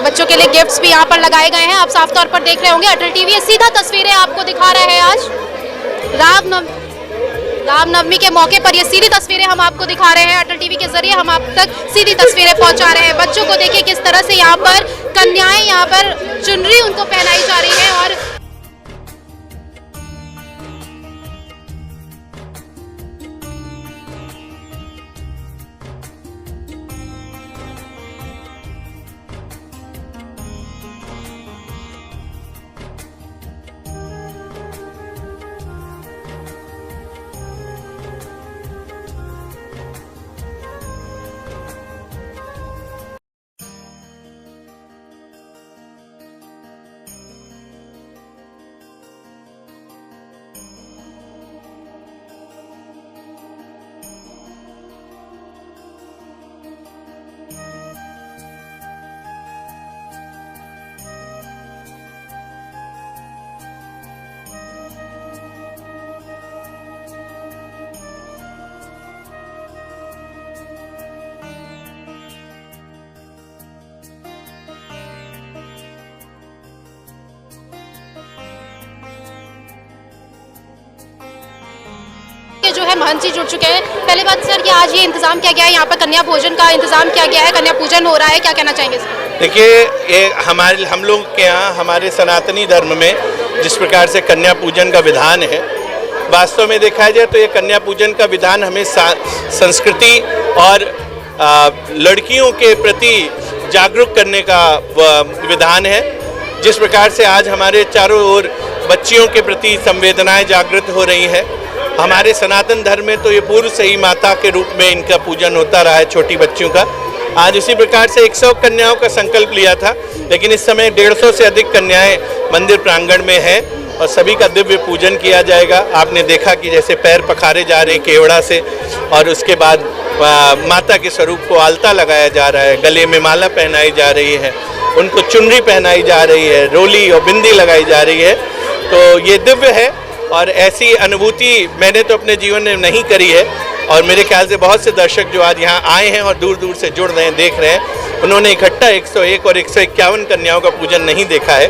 बच्चों के लिए गिफ्ट्स भी यहाँ पर लगाए गए हैं। आप साफ तौर पर देख रहे होंगे, अटल टीवी सीधा तस्वीरें आपको दिखा रहे हैं। आज रामनवमी के मौके पर ये सीधी तस्वीरें हम आपको दिखा रहे हैं। अटल टीवी के जरिए हम आप तक सीधी तस्वीरें पहुंचा रहे हैं। बच्चों को देखिए किस तरह से यहाँ पर कन्याएं, यहाँ पर चुनरी उनको पहनाई जा रही है और जो है महंत जी जुड़ चुके हैं। पहले बात सर कि आज ये इंतजाम किया गया है, यहाँ पर कन्या भोजन का इंतजाम किया गया है, कन्या पूजन हो रहा है, क्या कहना चाहेंगे सर? देखिए हम लोग के यहाँ हमारे सनातनी धर्म में जिस प्रकार से कन्या पूजन का विधान है, वास्तव में देखा जाए तो ये कन्या पूजन का विधान हमें संस्कृति और लड़कियों के प्रति जागरूक करने का विधान है। जिस प्रकार से आज हमारे चारों ओर बच्चियों के प्रति संवेदनाएं जागृत हो रही है, हमारे सनातन धर्म में तो ये पूर्व से ही माता के रूप में इनका पूजन होता रहा है, छोटी बच्चियों का। आज उसी प्रकार से 100 कन्याओं का संकल्प लिया था, लेकिन इस समय 150 से अधिक कन्याएं मंदिर प्रांगण में हैं और सभी का दिव्य पूजन किया जाएगा। आपने देखा कि जैसे पैर पखारे जा रहे हैं केवड़ा से, और उसके बाद माता के स्वरूप को आलता लगाया जा रहा है, गले में माला पहनाई जा रही है, उनको चुनरी पहनाई जा रही है, रोली और बिंदी लगाई जा रही है। तो ये दिव्य है और ऐसी अनुभूति मैंने तो अपने जीवन में नहीं करी है, और मेरे ख्याल से बहुत से दर्शक जो आज यहाँ आए हैं और दूर दूर से जुड़ रहे हैं, देख रहे हैं, उन्होंने इकट्ठा 101 और 151 कन्याओं का पूजन नहीं देखा है।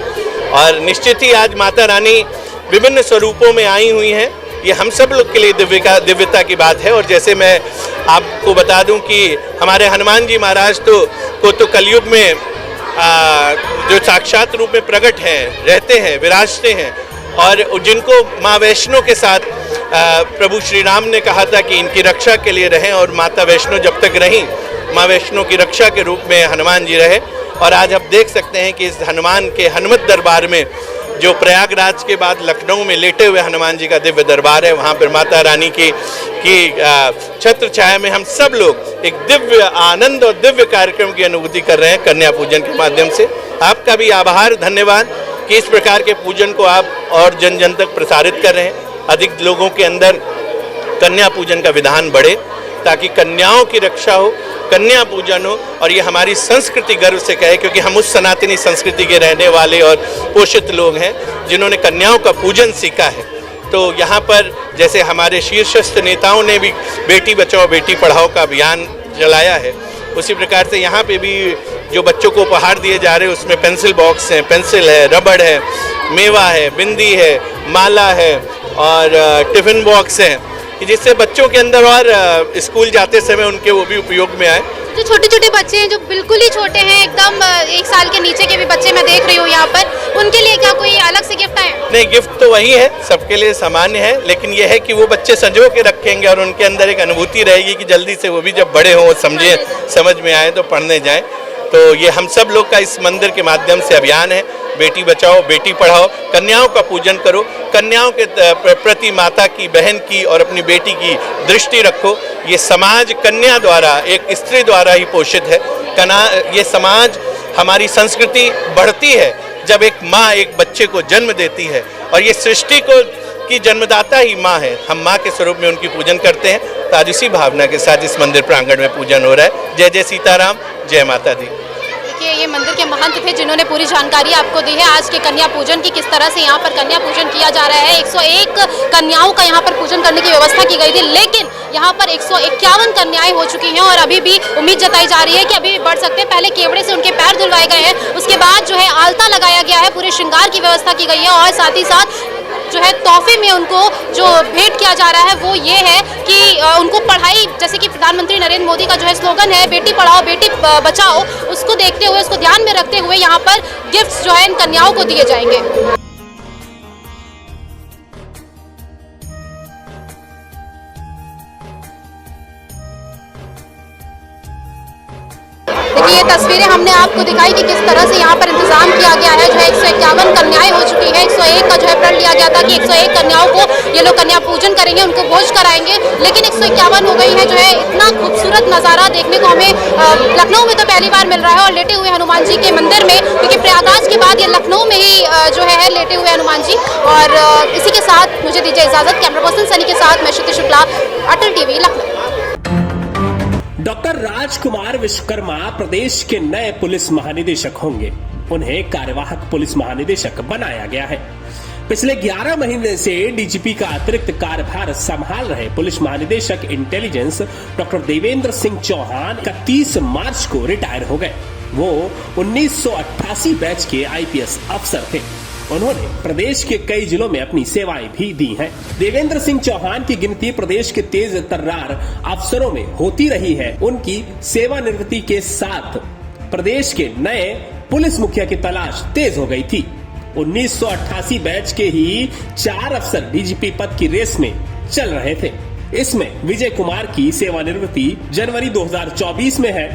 और निश्चित ही आज माता रानी विभिन्न स्वरूपों में आई हुई हैं, ये हम सब लोग के लिए दिव्यता की बात है। और जैसे मैं आपको बता दूं कि हमारे हनुमान जी महाराज को तो कलयुग में जो साक्षात रूप में प्रकट हैं, रहते हैं, विराजते हैं, और जिनको माँ वैष्णो के साथ प्रभु श्री राम ने कहा था कि इनकी रक्षा के लिए रहें, और माता वैष्णो जब तक रहीं, माँ वैष्णो की रक्षा के रूप में हनुमान जी रहे। और आज आप देख सकते हैं कि इस हनुमान के हनुमत दरबार में, जो प्रयागराज के बाद लखनऊ में लेटे हुए हनुमान जी का दिव्य दरबार है, वहाँ पर माता रानी की छत्र छाया में हम सब लोग एक दिव्य आनंद और दिव्य कार्यक्रम की अनुभूति कर रहे हैं कन्या पूजन के माध्यम से। आपका भी आभार, धन्यवाद कि इस प्रकार के पूजन को आप और जन जन तक प्रसारित कर रहे हैं। अधिक लोगों के अंदर कन्या पूजन का विधान बढ़े, ताकि कन्याओं की रक्षा हो, कन्या पूजन हो, और ये हमारी संस्कृति गर्व से कहे, क्योंकि हम उस सनातनी संस्कृति के रहने वाले और पोषित लोग हैं जिन्होंने कन्याओं का पूजन सीखा है। तो यहाँ पर जैसे हमारे शीर्षस्थ नेताओं ने भी बेटी बचाओ बेटी पढ़ाओ का अभियान चलाया है, उसी प्रकार से यहाँ पे भी जो बच्चों को उपहार दिए जा रहे हैं उसमें पेंसिल बॉक्स हैं, पेंसिल है, रबड़ है, मेवा है, बिंदी है, माला है और टिफिन बॉक्स है, जिससे बच्चों के अंदर और स्कूल जाते समय उनके वो भी उपयोग में आए। जो छोटे छोटे बच्चे हैं, जो बिल्कुल ही छोटे हैं, एकदम 1 साल के नीचे के भी बच्चे मैं देख रही हूँ यहाँ पर, उनके लिए क्या कोई अलग से गिफ्ट आए? नहीं, गिफ्ट तो वही है, सबके लिए सामान्य है, लेकिन यह है कि वो बच्चे संजो के रखेंगे और उनके अंदर एक अनुभूति रहेगी कि जल्दी से वो भी जब बड़े हों, समझ में आए तो पढ़ने जाएं। तो ये हम सब लोग का इस मंदिर के माध्यम से अभियान है, बेटी बचाओ बेटी पढ़ाओ, कन्याओं का पूजन करो, कन्याओं के प्रति माता की, बहन की और अपनी बेटी की दृष्टि रखो। ये समाज कन्या द्वारा, एक स्त्री द्वारा ही पोषित है। ये समाज, हमारी संस्कृति बढ़ती है जब एक माँ एक बच्चे को जन्म देती है, और ये सृष्टि की जन्मदाता ही माँ है। हम माँ के स्वरूप में उनकी पूजन करते हैं, तो आज इसी भावना के साथ इस मंदिर प्रांगण में पूजन हो रहा है। जय जय सीताराम, जय माता दी। देखिए, ये मंदिर के महंत थे जिन्होंने पूरी जानकारी आपको दी है आज के कन्या पूजन की, किस तरह से यहाँ पर कन्या पूजन किया जा रहा है। 101 कन्याओं का यहाँ पर पूजन करने की व्यवस्था की गई थी, लेकिन यहाँ पर 151 कन्याएं हो चुकी हैं और अभी भी उम्मीद जताई जा रही है कि अभी भी बढ़ सकते हैं। पहले केवड़े से उनके पैर धुलवाए गए हैं, उसके बाद जो है आलता लगाया गया है, पूरे श्रृंगार की व्यवस्था की गई है, और साथ ही साथ जो है तोहफे में उनको जो भेंट किया जा रहा है वो ये है कि उनको पढ़ाई, जैसे कि प्रधानमंत्री नरेंद्र मोदी का जो है स्लोगन है बेटी पढ़ाओ बेटी बचाओ, उसको देखते हुए, उसको ध्यान में रखते हुए यहाँ पर गिफ्ट्स जो है इन कन्याओं को दिए जाएंगे। देखिए, ये तस्वीरें हमने आपको दिखाई कि किस तरह से यहाँ पर इंतजाम किया गया है। जो है 151 कन्याएं हो चुकी है, 101 का जो है प्रण लिया गया था कि 101 कन्याओं को ये लोग कन्या पूजन करेंगे, उनको भोज कराएंगे, लेकिन 151 हो गई है। जो है इतना खूबसूरत नज़ारा देखने को हमें लखनऊ में तो पहली बार मिल रहा है, और लेटे हुए हनुमान जी के मंदिर में, क्योंकि प्रयागराज के बाद ये लखनऊ में ही जो है लेटे हुए हनुमान जी। और इसी के साथ मुझे दीजिए इजाजत। कैमरा पर्सन सनी के साथ मैं श्रुति शुक्ला, अटल टीवी, लखनऊ। डॉक्टर राजकुमार विश्वकर्मा प्रदेश के नए पुलिस महानिदेशक होंगे। उन्हें कार्यवाहक पुलिस महानिदेशक बनाया गया है। पिछले 11 महीने से डीजीपी का अतिरिक्त कार्यभार संभाल रहे पुलिस महानिदेशक इंटेलिजेंस डॉक्टर देवेंद्र सिंह चौहान 31 मार्च को रिटायर हो गए। वो 1988 बैच के आईपीएस अफसर थे। उन्होंने प्रदेश के कई जिलों में अपनी सेवाएं भी दी हैं। देवेंद्र सिंह चौहान की गिनती प्रदेश के तेज तर्रार अफसरों में होती रही है। उनकी सेवानिवृत्ति के साथ प्रदेश के नए पुलिस मुखिया की तलाश तेज हो गई थी। 1988 बैच के ही 4 अफसर डीजीपी पद की रेस में चल रहे थे। इसमें विजय कुमार की सेवानिवृत्ति जनवरी 2024 में है।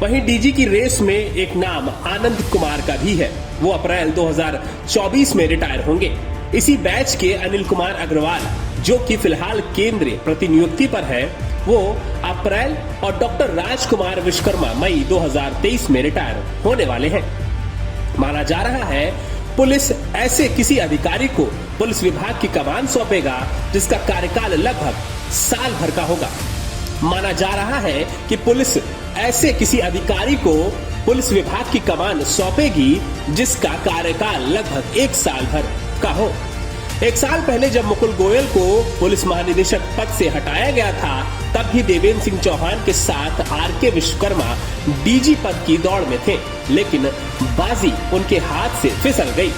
वहीं डीजी की रेस में एक नाम आनंद कुमार का भी है। वो अप्रैल 2024 में रिटायर होंगे। इसी बैच के अनिल कुमार अग्रवाल, जो कि फिलहाल केंद्रीय प्रतिनियुक्ति पर है, वो अप्रैल, और डॉक्टर राजकुमार विश्वकर्मा मई 2023 में रिटायर होने वाले हैं। माना जा रहा है पुलिस ऐसे किसी अधिकारी को पुलिस विभाग की कमान सौंपेगा जिसका कार्यकाल लगभग साल भर का होगा। माना जा रहा है कि पुलिस ऐसे किसी अधिकारी को पुलिस विभाग की कमान सौंपेगी जिसका कार्यकाल लगभग 1 साल भर का हो। 1 साल पहले जब मुकुल गोयल को पुलिस महानिदेशक पद से हटाया गया था, तब भी देवेंद्र सिंह चौहान के साथ आरके विश्वकर्मा डीजी पद की दौड़ में थे, लेकिन बाजी उनके हाथ से फिसल गई।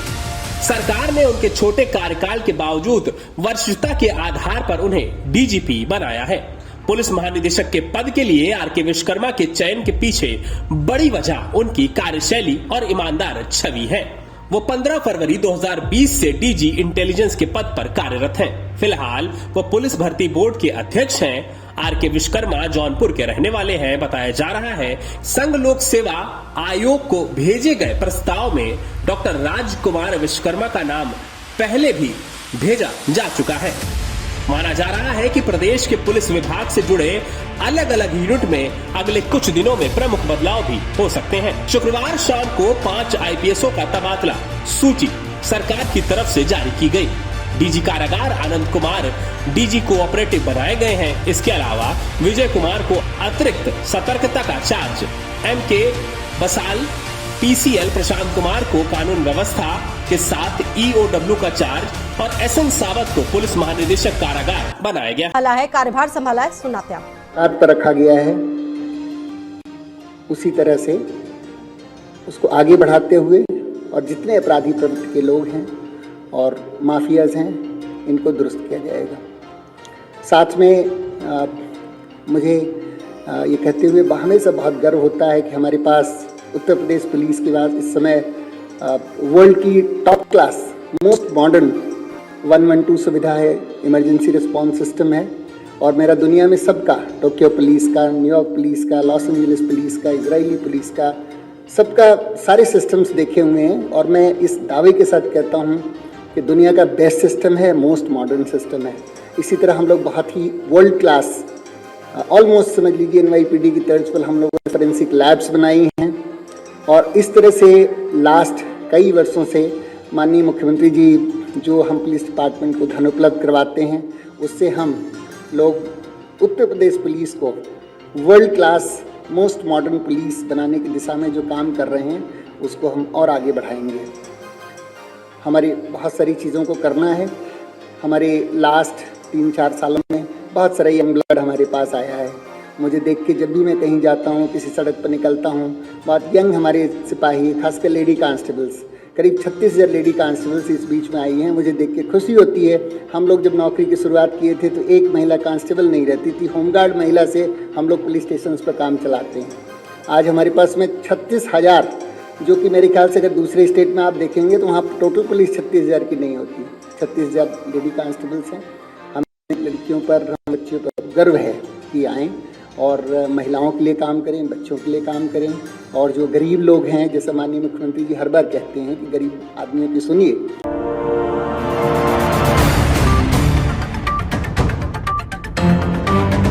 सरकार ने उनके छोटे कार्यकाल के बावजूद वरिष्ठता के आधार पर उन्हें डीजीपी बनाया है। पुलिस महानिदेशक के पद के लिए आरके विश्वकर्मा के चयन के पीछे बड़ी वजह उनकी कार्यशैली और ईमानदार छवि है। वो 15 फरवरी 2020 से डीजी इंटेलिजेंस के पद पर कार्यरत हैं। फिलहाल वो पुलिस भर्ती बोर्ड के अध्यक्ष हैं। आरके विश्वकर्मा जौनपुर के रहने वाले हैं। बताया जा रहा है संघ लोक सेवा आयोग को भेजे गए प्रस्ताव में डॉक्टर राजकुमार विश्वकर्मा का नाम पहले भी भेजा जा चुका है। माना जा रहा है कि प्रदेश के पुलिस विभाग से जुड़े अलग अलग यूनिट में अगले कुछ दिनों में प्रमुख बदलाव भी हो सकते हैं। शुक्रवार शाम को 5 आईपीएसओ का तबादला सूची सरकार की तरफ से जारी की गई। डीजी कारागार आनंद कुमार डीजी कोऑपरेटिव बनाए गए हैं। इसके अलावा विजय कुमार को अतिरिक्त सतर्कता का charge, MK Basal PCL Prashant Kumar को कानून व्यवस्था के साथ ईओडब्ल्यू का चार्ज और एसएन सावत को पुलिस महानिदेशक कारागार बनाया गया है। कार्यभार संभाला है, सुनाते हैं। हाथ पर रखा गया है, उसी तरह से उसको आगे बढ़ाते हुए और जितने अपराधी प्रवृत्ति के लोग हैं और माफियाज हैं, इनको दुरुस्त किया जाएगा। साथ में मुझे ये कहते हुए हमेशा बहुत गर्व होता है कि हमारे पास उत्तर प्रदेश पुलिस के पास इस समय वर्ल्ड की टॉप क्लास मोस्ट मॉडर्न 112 सुविधा है, इमरजेंसी रिस्पॉन्स सिस्टम है। और मेरा दुनिया में सबका, टोक्यो पुलिस का, न्यूयॉर्क पुलिस का, लॉस एंजलिस पुलिस का, इजरायली पुलिस का, सबका सारे सिस्टम्स देखे हुए हैं। और मैं इस दावे के साथ कहता हूँ कि दुनिया का बेस्ट सिस्टम है, मोस्ट मॉडर्न सिस्टम है। इसी तरह हम लोग बहुत ही वर्ल्ड क्लास, ऑलमोस्ट समझ लीजिए NYPD की तर्ज पर हम लोगों ने फोरेंसिक लैब्स बनाई हैं। और इस तरह से लास्ट कई वर्षों से माननीय मुख्यमंत्री जी जो हम पुलिस डिपार्टमेंट को धन उपलब्ध करवाते हैं, उससे हम लोग उत्तर प्रदेश पुलिस को world class most modern police बनाने की दिशा में जो काम कर रहे हैं, उसको हम और आगे बढ़ाएंगे। हमारी बहुत सारी चीज़ों को करना है। हमारे लास्ट 3-4 सालों में बहुत सारा यंग ब्लड हमारे पास आया है। मुझे देख के जब भी मैं कहीं जाता हूँ, किसी सड़क पर निकलता हूँ, बहुत यंग हमारे सिपाही, खासकर लेडी कांस्टेबल्स, करीब 36,000 लेडी कांस्टेबल्स इस बीच में आई हैं। मुझे देख के खुशी होती है। हम लोग जब नौकरी की शुरुआत किए थे तो एक महिला कांस्टेबल नहीं रहती थी। होमगार्ड महिला से हम लोग पुलिस स्टेशन पर काम चलाते हैं। आज हमारे पास में 36,000, जो कि मेरे ख्याल से अगर दूसरे स्टेट में आप देखेंगे तो वहाँ टोटल पुलिस 36,000 की नहीं होती। 36,000 लेडी कांस्टेबल्स हैं। हमें लड़कियों पर, बच्चियों पर गर्व है कि आएँ और महिलाओं के लिए काम करें, बच्चों के लिए काम करें। और जो गरीब लोग हैं, जैसा माननीय मुख्यमंत्री जी हर बार कहते हैं कि गरीब आदमियों की सुनिए।